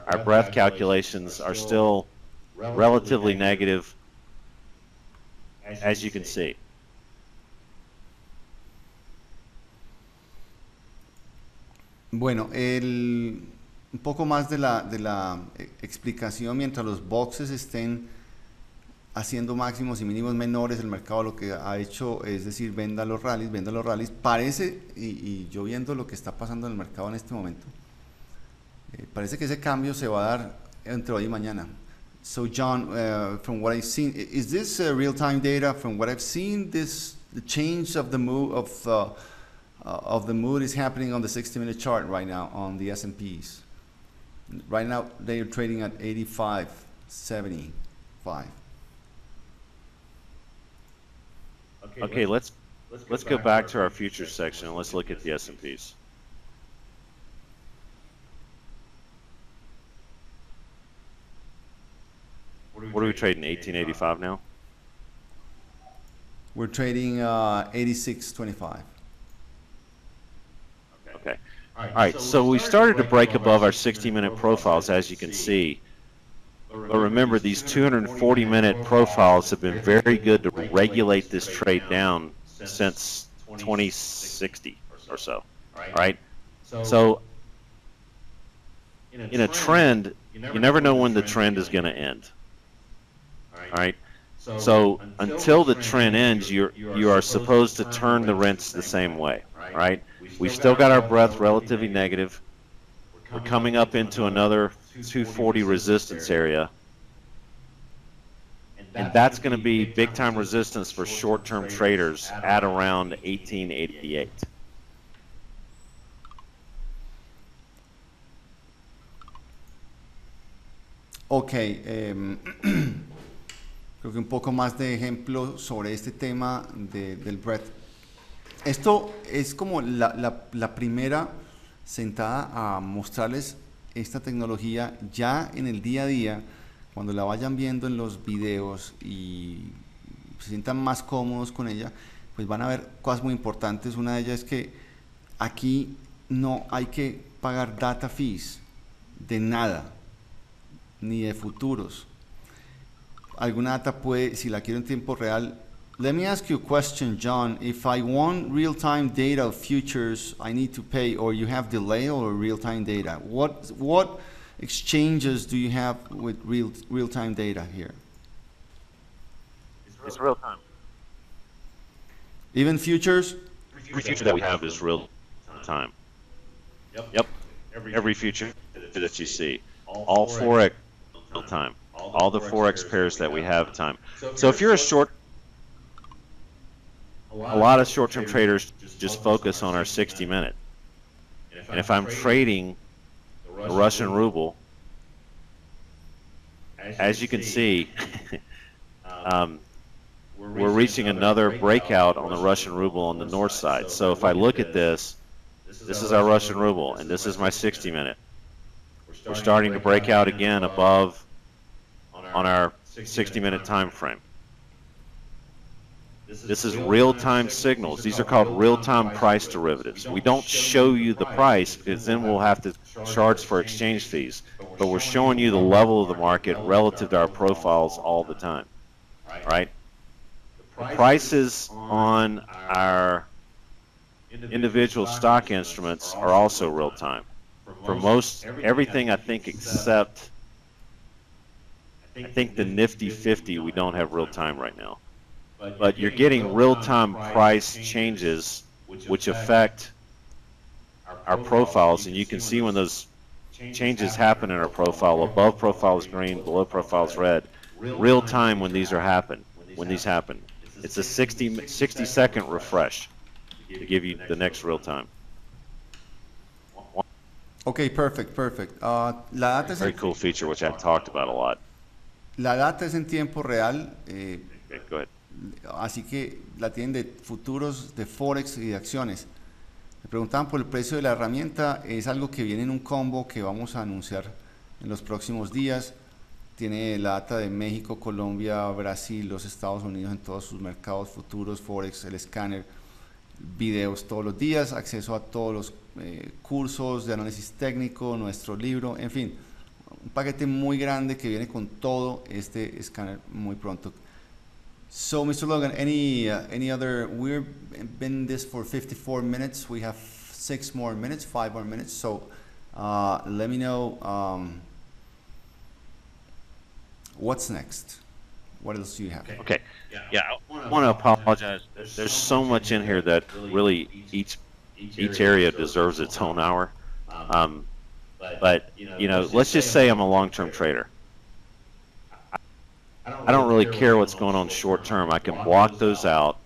our breadth calculations are still relatively negative, as you can see. Bueno, un poco más de la explicación mientras los boxes estén haciendo máximos y mínimos menores, el mercado lo que ha hecho es decir, venda los rallies, parece, y yo viendo lo que está pasando en el mercado en este momento, parece que ese cambio se va a dar entre hoy y mañana. So John, from what I've seen, is this real-time data? From what I've seen, the change of the mood is happening on the 60-minute chart right now on the S&Ps. Right now, they are trading at 85.75. Okay, let's go back to our futures section and let's look at the S&Ps. What are we trading, 1885 now? We're trading 86.25. Okay. All right, so we started to break above our 60-minute profiles, as you can see. But remember, these 240-minute profiles have been very good to regulate this trade down since 2060 or so, right? So in a trend, you never know when the trend is going to end, all right? So until the trend ends, you are supposed to turn the rents the same way, right? We've still got our breadth relatively negative. We're coming up into another 240 resistance area. And that's going to be big time resistance for short-term traders at around 1888. Ok, creo que un poco más de ejemplo sobre este tema del breadth. Esto es como la primera sentada a mostrarles esta tecnología ya en el día a día, cuando la vayan viendo en los videos y se sientan más cómodos con ella, pues van a ver cosas muy importantes. Una de ellas es que aquí no hay que pagar data fees de nada, ni de futuros. Alguna data puede, si la quiero en tiempo real. Let me ask you a question, John. If I want real-time data of futures, I need to pay, or you have delay or real-time data? What exchanges do you have with real-time data here? It's real time. Even futures? Every future that we have is real time. Yep. Every future that you see. All Forex real time. All the Forex pairs that we have time. So if you're a short, a lot of short-term traders just focus on our 60-minute. And if I'm trading the Russian ruble, as you can see, we're reaching another breakout on the Russian ruble on the north side. So if I look at this, this is our Russian ruble, and this is my 60-minute. We're starting to break out again above on our 60-minute time frame. This is real-time signals. These are called real-time price derivatives. We don't show you the price because then we'll have to charge for exchange fees. But we're showing you the level of the market relative to our profiles all the time, right? The prices on our individual stock instruments are also real-time. For most, everything I think except, I think the Nifty 50, we don't have real-time right now. But you're getting real-time price changes which affect our profiles, and you can see when those changes happen in our profile. Above profile is green, below profile is red. Real-time when these happen. It's a 60-second refresh to give you the next real-time. Okay, perfect. La data Very cool feature which I talked about a lot. La data es en tiempo real. Okay, go ahead. Así que la tienen de futuros, de Forex y de acciones. Me preguntaban por el precio de la herramienta. Es algo que viene en un combo que vamos a anunciar en los próximos días. Tiene la data de México, Colombia, Brasil, los Estados Unidos en todos sus mercados, futuros, Forex, el escáner, videos todos los días, acceso a todos los cursos de análisis técnico, nuestro libro, en fin, un paquete muy grande que viene con todo este escáner muy pronto. So, Mr. Logan, any other? We've been in this for 54 minutes. We have 6 more minutes, 5 more minutes. So, let me know what's next. What else do you have? Okay. Yeah, I want to apologize. There's so much in here that really each area deserves its own hour. But let's just say I'm a long-term trader. I don't really care what's going on short term. I can block those out,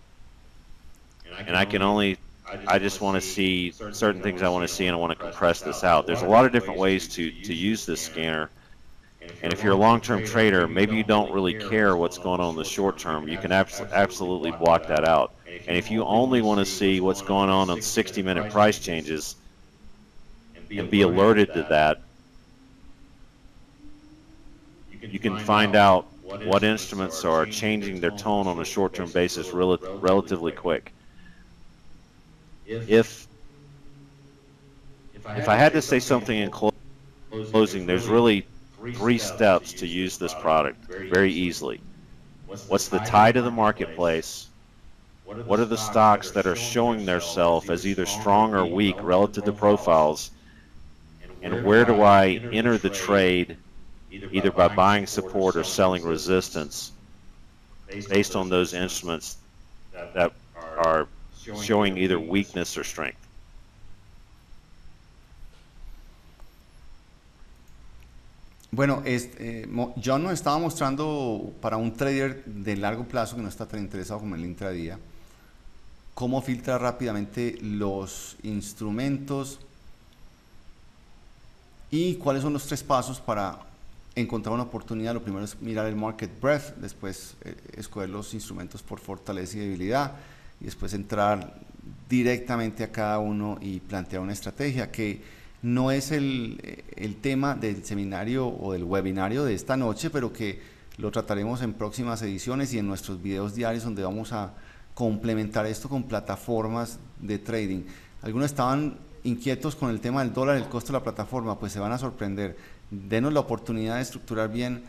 and I just want to see certain things I want to see, and I want to compress this out. There's a lot of different ways to use this scanner. And if you're a long-term trader, maybe you don't really care what's going on in the short term. You can absolutely block that out. And if you only want to see what's going on 60-minute price changes and be alerted to that, you can find out what instruments are changing their tone on a short-term basis relatively quick. If I had to say something in closing, there's really 3 steps to use this product very easily. What's the tide of the marketplace? What are the stocks that are showing themselves as either strong or weak relative to profiles? And where do I enter the trade, either by buying support or selling resistance, based on those instruments that are showing either weakness or strength? Bueno, John nos estaba mostrando para un trader de largo plazo que no está tan interesado como el intradía, cómo filtrar rápidamente los instrumentos y cuáles son los 3 pasos para encontrar una oportunidad. Lo primero es mirar el market breadth, después escoger los instrumentos por fortaleza y debilidad, y después entrar directamente a cada uno y plantear una estrategia que no es el tema del seminario o del webinario de esta noche, pero que lo trataremos en próximas ediciones y en nuestros videos diarios, donde vamos a complementar esto con plataformas de trading. Algunos estaban inquietos con el tema del dólar, el costo de la plataforma, pues se van a sorprender. Denos la oportunidad de estructurar bien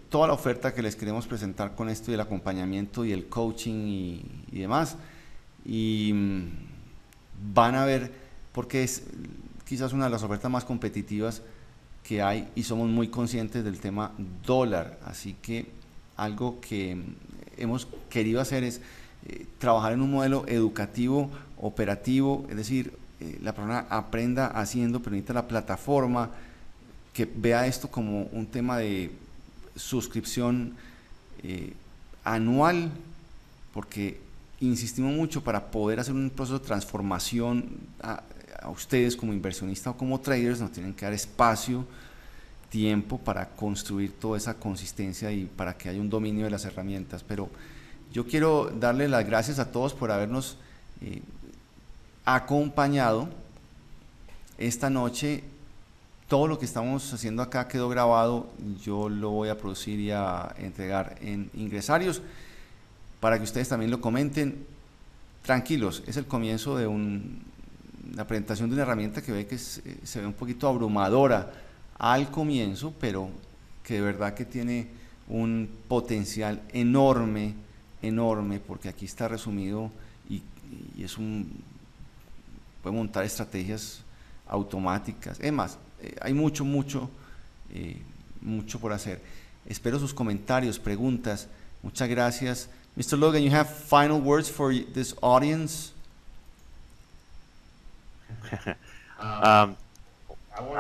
toda la oferta que les queremos presentar con esto y el acompañamiento y el coaching y demás, y van a ver, porque es quizás una de las ofertas más competitivas que hay y somos muy conscientes del tema dólar. Así que algo que hemos querido hacer es trabajar en un modelo educativo, operativo, es decir, la persona aprenda haciendo, pero necesita la plataforma, que vea esto como un tema de suscripción anual, porque insistimos mucho para poder hacer un proceso de transformación a ustedes como inversionistas o como traders. Nos tienen que dar espacio, tiempo para construir toda esa consistencia y para que haya un dominio de las herramientas. Pero yo quiero darle las gracias a todos por habernos acompañado esta noche. Todo lo que estamos haciendo acá quedó grabado, yo lo voy a producir y a entregar en Ingresarios para que ustedes también lo comenten. Tranquilos, es el comienzo de la presentación de una herramienta que ve que se ve un poquito abrumadora al comienzo, pero que de verdad que tiene un potencial enorme, porque aquí está resumido y puede montar estrategias automáticas. Es más, hay mucho por hacer. Espero sus comentarios, preguntas. Muchas gracias. Mr. Logan, you have final words for this audience? I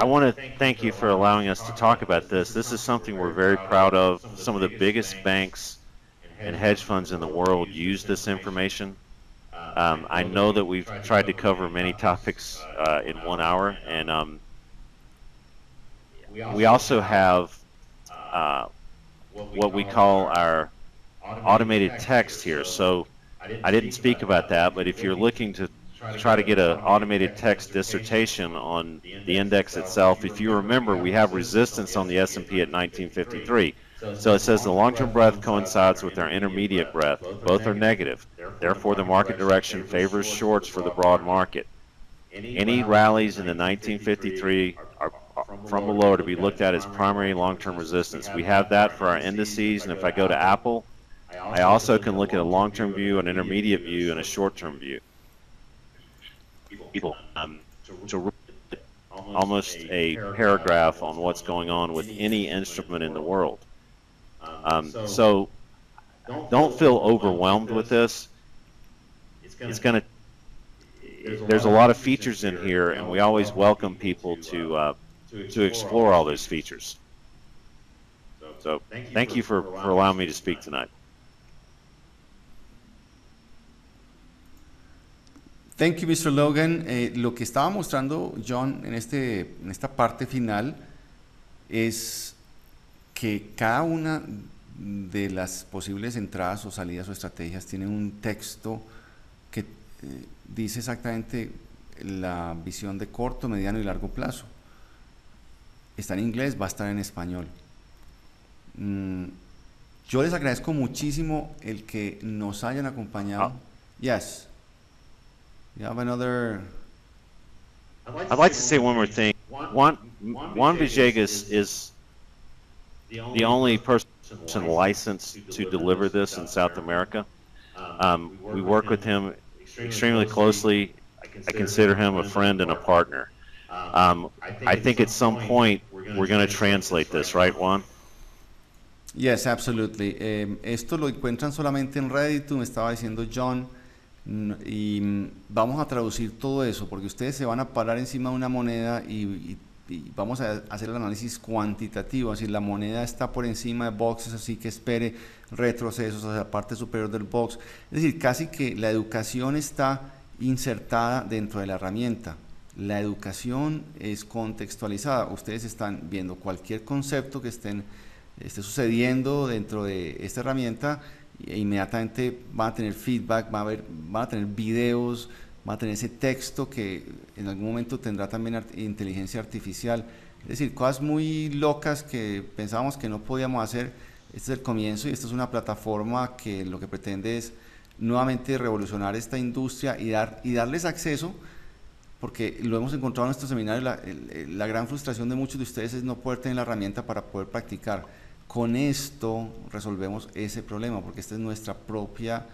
want to thank you for allowing us to talk about this. This is something we're very proud of. Some of the biggest banks and hedge funds in the world use this information. I know that we've tried to cover many topics in 1 hour, and we also have what we call our automated text here. So I didn't speak about that, but if you're looking to try to get an automated text dissertation on the index itself, if you remember, we have resistance on the S&P at 1953. So it says the long-term breadth coincides with our intermediate breadth. Both are negative. Therefore, the market direction favors shorts for the broad market. Any rallies in the 1953 from below are to be looked at as primary long-term resistance. We have that for our indices, and if I go to Apple, I also can look at a long-term view, an intermediate view, and a short-term view. People, to read almost a paragraph on what's going on with any instrument in the world. So don't feel overwhelmed with this. There's a lot of features in here, and we always welcome people to explore all those features. So thank you for allowing me to speak tonight. Thank you, Mr. Logan. Lo que estaba mostrando John en esta parte final es que cada una de las posibles entradas o salidas o estrategias tiene un texto que dice exactamente la visión de corto, mediano y largo plazo. Está en inglés, va a estar en español. Yo les agradezco muchísimo el que nos hayan acompañado. Yes. You have another... I'd like to say one more thing. Juan Villegas is the only person licensed to deliver this in South America. We work with him extremely closely. I consider him a friend and a partner. I think at some point we're going to translate this, right, Juan? Yes, absolutely. Esto lo encuentran solamente en Reddit, me estaba diciendo John, y vamos a traducir todo eso, porque ustedes se van a parar encima de una moneda y vamos a hacer el análisis cuantitativo, así la moneda está por encima de boxes, así que espere retrocesos hacia la parte superior del box. Es decir, casi que la educación está insertada dentro de la herramienta. La educación es contextualizada. Ustedes están viendo cualquier concepto que esté sucediendo dentro de esta herramienta e inmediatamente van a tener feedback, van a tener videos, van a tener ese texto que en algún momento tendrá también inteligencia artificial. Es decir, cosas muy locas que pensábamos que no podíamos hacer. Este es el comienzo y esta es una plataforma que lo que pretende es nuevamente revolucionar esta industria y darles acceso, porque lo hemos encontrado en nuestro seminario, la gran frustración de muchos de ustedes es no poder tener la herramienta para poder practicar. Con esto resolvemos ese problema, porque esta es nuestra propia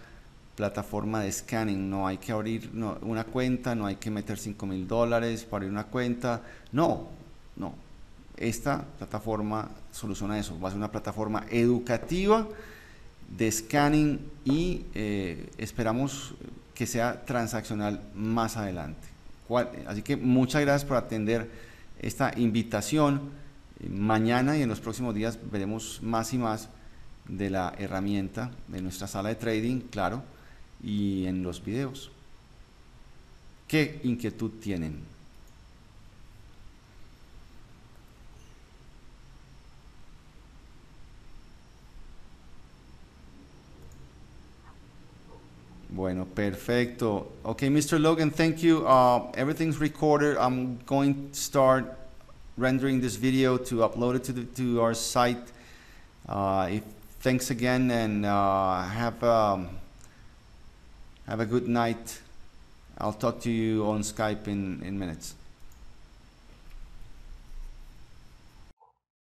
plataforma de scanning. No hay que abrir una cuenta, no hay que meter $5,000 para abrir una cuenta. No. Esta plataforma soluciona eso. Va a ser una plataforma educativa de scanning y esperamos que sea transaccional más adelante. Así que muchas gracias por atender esta invitación. Mañana y en los próximos días veremos más y más de la herramienta de nuestra sala de trading, claro, y en los videos. ¿Qué inquietud tienen? Bueno, perfecto. Okay, Mr. Logan, thank you. Everything's recorded. I'm going to start rendering this video to upload it to our site. Thanks again, and have a good night. I'll talk to you on Skype in minutes.